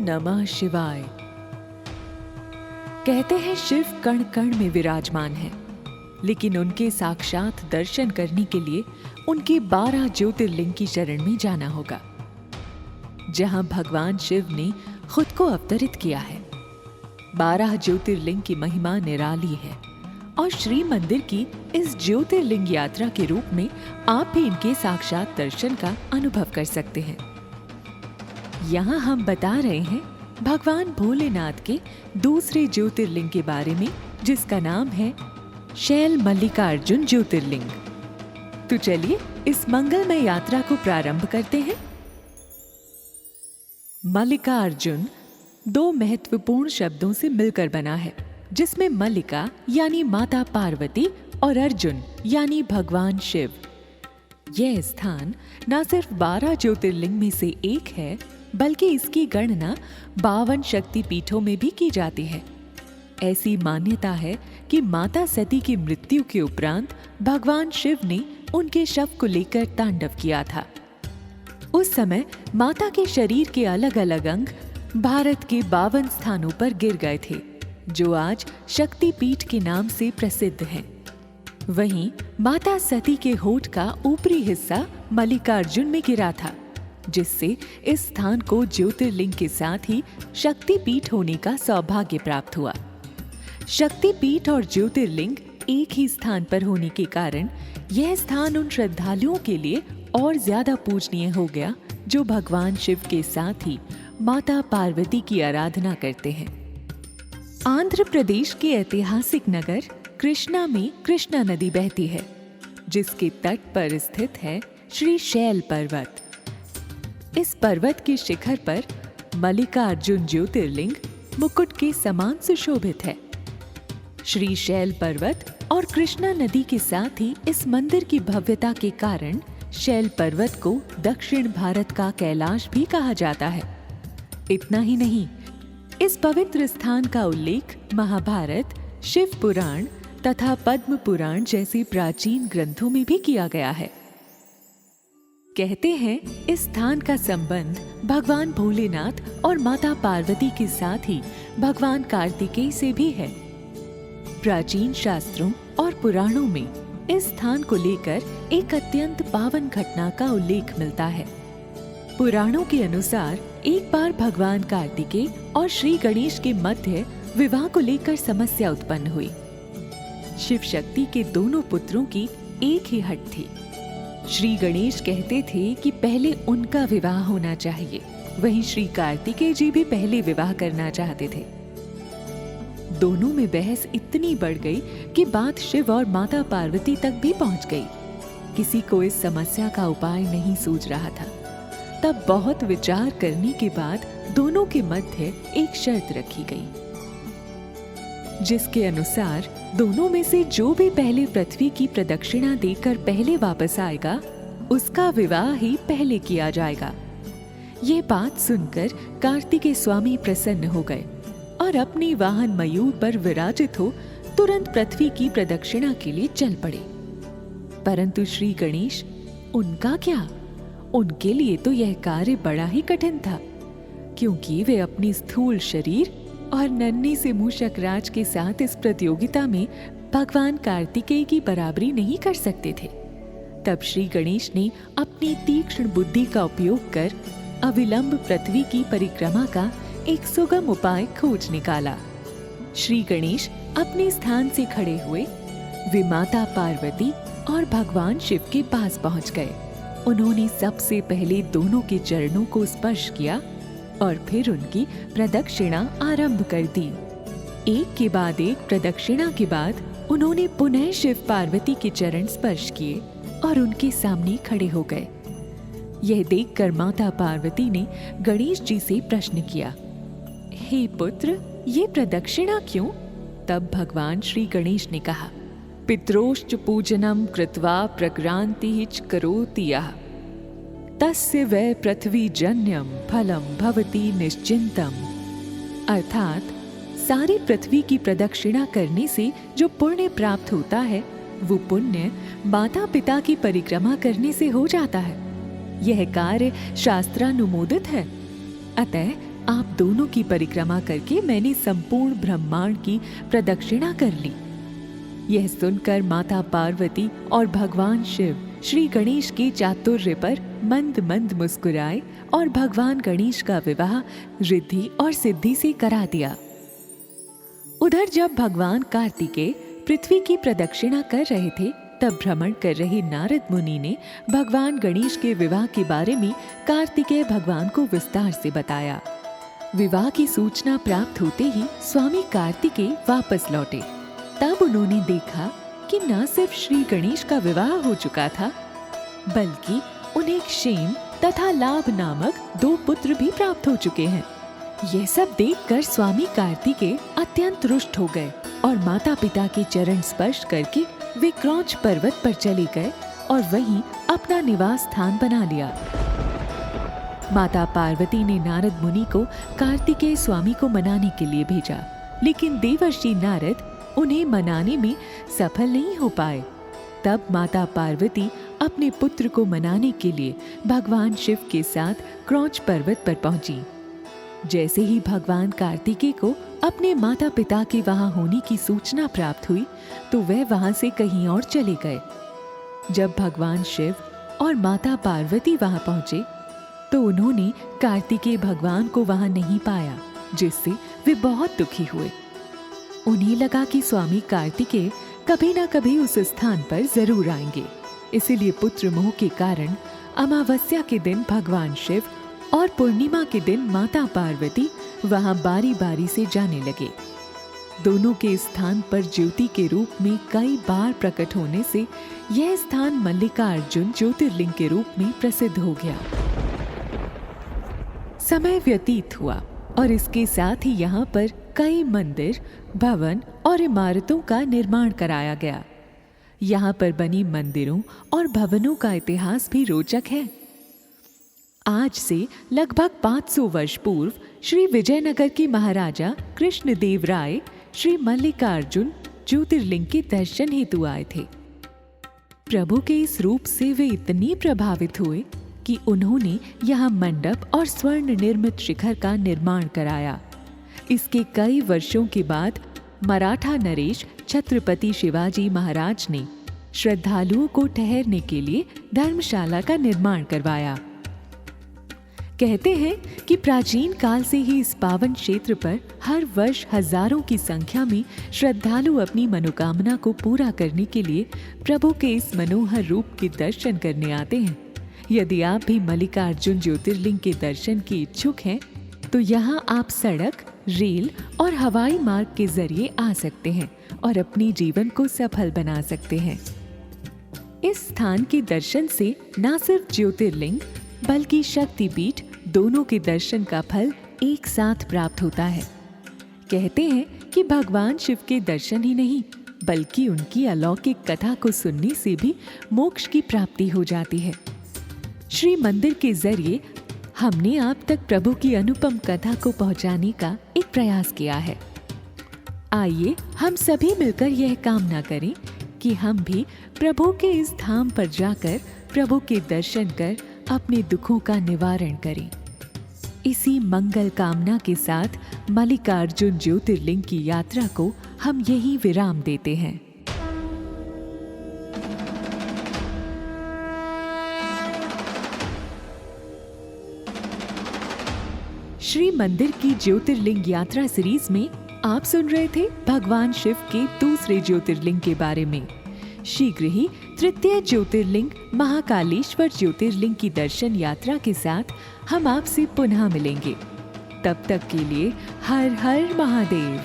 नमः शिवाय। कहते हैं शिव कण कण में विराजमान है, लेकिन उनके साक्षात दर्शन करने के लिए उनके 12 ज्योतिर्लिंग की शरण में जाना होगा, जहां भगवान शिव ने खुद को अवतरित किया है। 12 ज्योतिर्लिंग की महिमा निराली है और श्री मंदिर की इस ज्योतिर्लिंग यात्रा के रूप में आप भी इनके साक्षात दर्शन का अनुभव कर सकते हैं। यहाँ हम बता रहे हैं भगवान भोलेनाथ के दूसरे ज्योतिर्लिंग के बारे में, जिसका नाम है शैल मल्लिकार्जुन ज्योतिर्लिंग। तो चलिए इस मंगलमय यात्रा को प्रारंभ करते हैं। मल्लिकार्जुन 2 महत्वपूर्ण शब्दों से मिलकर बना है, जिसमें मल्लिका यानी माता पार्वती और अर्जुन यानी भगवान शिव। यह स्थान न सिर्फ 12 ज्योतिर्लिंग में से एक है, बल्कि इसकी गणना 52 शक्तिपीठों में भी की जाती है। ऐसी मान्यता है कि माता सती की मृत्यु के उपरांत भगवान शिव ने उनके शव को लेकर तांडव किया था। उस समय माता के शरीर के अलग अलग अंग भारत के 52 स्थानों पर गिर गए थे, जो आज शक्तिपीठ के नाम से प्रसिद्ध हैं। वहीं माता सती के होठ का ऊपरी हिस्सा मल्लिकार्जुन में गिरा था, जिससे इस स्थान को ज्योतिर्लिंग के साथ ही शक्तिपीठ होने का सौभाग्य प्राप्त हुआ। शक्तिपीठ और ज्योतिर्लिंग एक ही स्थान पर होने के कारण यह स्थान उन श्रद्धालुओं के लिए और ज्यादा पूजनीय हो गया, जो भगवान शिव के साथ ही माता पार्वती की आराधना करते हैं। आंध्र प्रदेश के ऐतिहासिक नगर कृष्णा में कृष्णा नदी बहती है, जिसके तट पर स्थित है श्री शैल पर्वत। इस पर्वत के शिखर पर मल्लिकार्जुन ज्योतिर्लिंग मुकुट के समान सुशोभित है। श्री शैल पर्वत और कृष्णा नदी के साथ ही इस मंदिर की भव्यता के कारण शैल पर्वत को दक्षिण भारत का कैलाश भी कहा जाता है। इतना ही नहीं, इस पवित्र स्थान का उल्लेख महाभारत, शिव पुराण तथा पद्म पुराण जैसे प्राचीन ग्रंथों में भी किया गया है। कहते हैं इस स्थान का संबंध भगवान भोलेनाथ और माता पार्वती के साथ ही भगवान कार्तिकेय से भी है। प्राचीन शास्त्रों और पुराणों में इस स्थान को लेकर एक अत्यंत पावन घटना का उल्लेख मिलता है। पुराणों के अनुसार एक बार भगवान कार्तिकेय और श्री गणेश के मध्य विवाह को लेकर समस्या उत्पन्न हुई। शिव शक्ति के दोनों पुत्रों की एक ही हट थी। श्री गणेश कहते थे कि पहले उनका विवाह होना चाहिए, वहीं श्री कार्तिकेय जी भी पहले विवाह करना चाहते थे। दोनों में बहस इतनी बढ़ गई कि बात शिव और माता पार्वती तक भी पहुंच गई। किसी को इस समस्या का उपाय नहीं सूझ रहा था। तब बहुत विचार करने के बाद दोनों के मध्य एक शर्त रखी गई, जिसके अनुसार दोनों में से जो भी पहले पृथ्वी की प्रदक्षिणा देकर पहले वापस आएगा, उसका विवाह ही पहले किया जाएगा। ये बात सुनकर कार्तिकेय स्वामी प्रसन्न हो गए और अपने वाहन मयूर पर विराजित हो तुरंत पृथ्वी की प्रदक्षिणा के लिए चल पड़े। परंतु श्री गणेश, उनका क्या? उनके लिए तो यह कार्य बड़ा ही कठिन था, क्योंकि वे अपनी स्थूल शरीर और नन्ही से मूषक राज के साथ इस प्रतियोगिता में भगवान कार्तिकेय की बराबरी नहीं कर सकते थे। तब श्री गणेश ने अपनी तीक्ष्ण बुद्धि का उपयोग कर अविलंब पृथ्वी की परिक्रमा का एक सुगम उपाय खोज निकाला। श्री गणेश अपने स्थान से खड़े हुए वे माता पार्वती और भगवान शिव के पास पहुंच गए। उन्होंने सबसे पहले दोनों के चरणों को स्पर्श किया और फिर उनकी प्रदक्षिणा आरंभ कर दी। एक के बाद एक प्रदक्षिणा के बाद उन्होंने पुनः शिव पार्वती के चरण स्पर्श किए और उनके सामने खड़े हो गए। यह देखकर माता पार्वती ने गणेश जी से प्रश्न किया, हे पुत्र, ये प्रदक्षिणा क्यों? तब भगवान श्री गणेश ने कहा, पित्रोश्च पूजनम कृत्वा प्रक्रांतिश्च करोति यः तस्य वै पृथ्वी जन्यम फलम भवति निश्चिंतम। अर्थात सारी पृथ्वी की प्रदक्षिणा करने से जो पुण्य प्राप्त होता है, वो पुण्य माता पिता की परिक्रमा करने से हो जाता है। यह कार्य शास्त्रानुमोदित है। अतः आप दोनों की परिक्रमा करके मैंने संपूर्ण ब्रह्मांड की प्रदक्षिणा कर ली। यह सुनकर माता पार्वती और भगवान शिव श्री गणेश के चातुर्य पर मंद मंद मुस्कुराए और भगवान गणेश का विवाह रिद्धि और सिद्धि से करा दिया। उधर जब भगवान कार्तिकेय पृथ्वी की प्रदक्षिणा कर रहे थे, तब भ्रमण कर रहे नारद मुनि ने भगवान गणेश के विवाह के बारे में कार्तिकेय भगवान को विस्तार से बताया। विवाह की सूचना प्राप्त होते ही स्वामी कार्तिकेय वापस लौटे। तब उन्होंने देखा कि न सिर्फ श्री गणेश का विवाह हो चुका था, बल्कि उन्हें क्षेम तथा लाभ नामक 2 पुत्र भी प्राप्त हो चुके हैं। यह सब देखकर स्वामी कार्तिकेय अत्यंत रुष्ट हो गए और माता पिता के चरण स्पर्श करके वे क्रौंच पर्वत पर चले गए और वहीं अपना निवास स्थान बना लिया। माता पार्वती ने नारद मुनि को कार्तिकेय स्वामी को मनाने के लिए भेजा, लेकिन देवर्षि नारद उन्हें मनाने में सफल नहीं हो पाए। तब माता पार्वती अपने पुत्र को मनाने के लिए भगवान शिव के साथ क्रौंच पर्वत पर पहुंची। जैसे ही भगवान कार्तिकेय को अपने माता पिता के वहां होने की सूचना प्राप्त हुई, तो वह वहां से कहीं और चले गए। जब भगवान शिव और माता पार्वती वहां पहुंचे, तो उन्होंने कार्तिकेय भगवान को वहां नहीं पाया, जिससे वे बहुत दुखी हुए। उन्हें लगा कि स्वामी कार्तिकेय कभी न कभी उस स्थान पर जरूर आएंगे, इसीलिए पुत्र मोह के कारण अमावस्या के दिन भगवान शिव और पूर्णिमा के दिन माता पार्वती वहां बारी बारी से जाने लगे। दोनों के स्थान पर ज्योति के रूप में कई बार प्रकट होने से यह स्थान मल्लिकार्जुन ज्योतिर्लिंग के रूप में प्रसिद्ध हो गया। समय व्यतीत हुआ और इसके साथ ही यहाँ पर कई मंदिर, भवन और इमारतों का निर्माण कराया गया। यहाँ पर बनी मंदिरों और भवनों का इतिहास भी रोचक है। आज से लगभग 500 वर्ष पूर्व श्री विजयनगर के महाराजा कृष्णदेव राय श्री मल्लिकार्जुन ज्योतिर्लिंग के दर्शन हेतु आए थे। प्रभु के इस रूप से वे इतने प्रभावित हुए कि उन्होंने यहाँ मंडप और स्वर्ण निर्मित शिखर का निर्माण कराया। इसके कई वर्षों के बाद मराठा नरेश छत्रपति शिवाजी महाराज ने श्रद्धालुओं को ठहरने के लिए धर्मशाला का निर्माण करवाया। कहते हैं कि प्राचीन काल से ही इस पावन क्षेत्र पर हर वर्ष हजारों की संख्या में श्रद्धालु अपनी मनोकामना को पूरा करने के लिए प्रभु के इस मनोहर रूप के दर्शन करने आते हैं। यदि आप भी मल्लिकार्जुन ज्योतिर्लिंग के दर्शन के इच्छुक हैं, तो यहाँ आप सड़क, रेल और हवाई मार्ग के जरिए आ सकते हैं और अपने जीवन को सफल बना सकते हैं। इस स्थान के दर्शन से न सिर्फ ज्योतिर्लिंग बल्कि शक्तिपीठ दोनों के दर्शन का फल एक साथ प्राप्त होता है। कहते हैं कि भगवान शिव के दर्शन ही नहीं, बल्कि उनकी अलौकिक कथा को सुनने से भी मोक्ष की प्राप्ति हो जाती है। श्री मंदिर के जरिए हमने आप तक प्रभु की अनुपम कथा को पहुंचाने का एक प्रयास किया है। आइए हम सभी मिलकर यह कामना करें कि हम भी प्रभु के इस धाम पर जाकर प्रभु के दर्शन कर अपने दुखों का निवारण करें। इसी मंगल कामना के साथ मल्लिकार्जुन ज्योतिर्लिंग की यात्रा को हम यही विराम देते हैं। श्री मंदिर की ज्योतिर्लिंग यात्रा सीरीज में आप सुन रहे थे भगवान शिव के दूसरे ज्योतिर्लिंग के बारे में। शीघ्र ही तृतीय ज्योतिर्लिंग महाकालेश्वर ज्योतिर्लिंग की दर्शन यात्रा के साथ हम आपसे पुनः मिलेंगे। तब तक के लिए हर हर महादेव।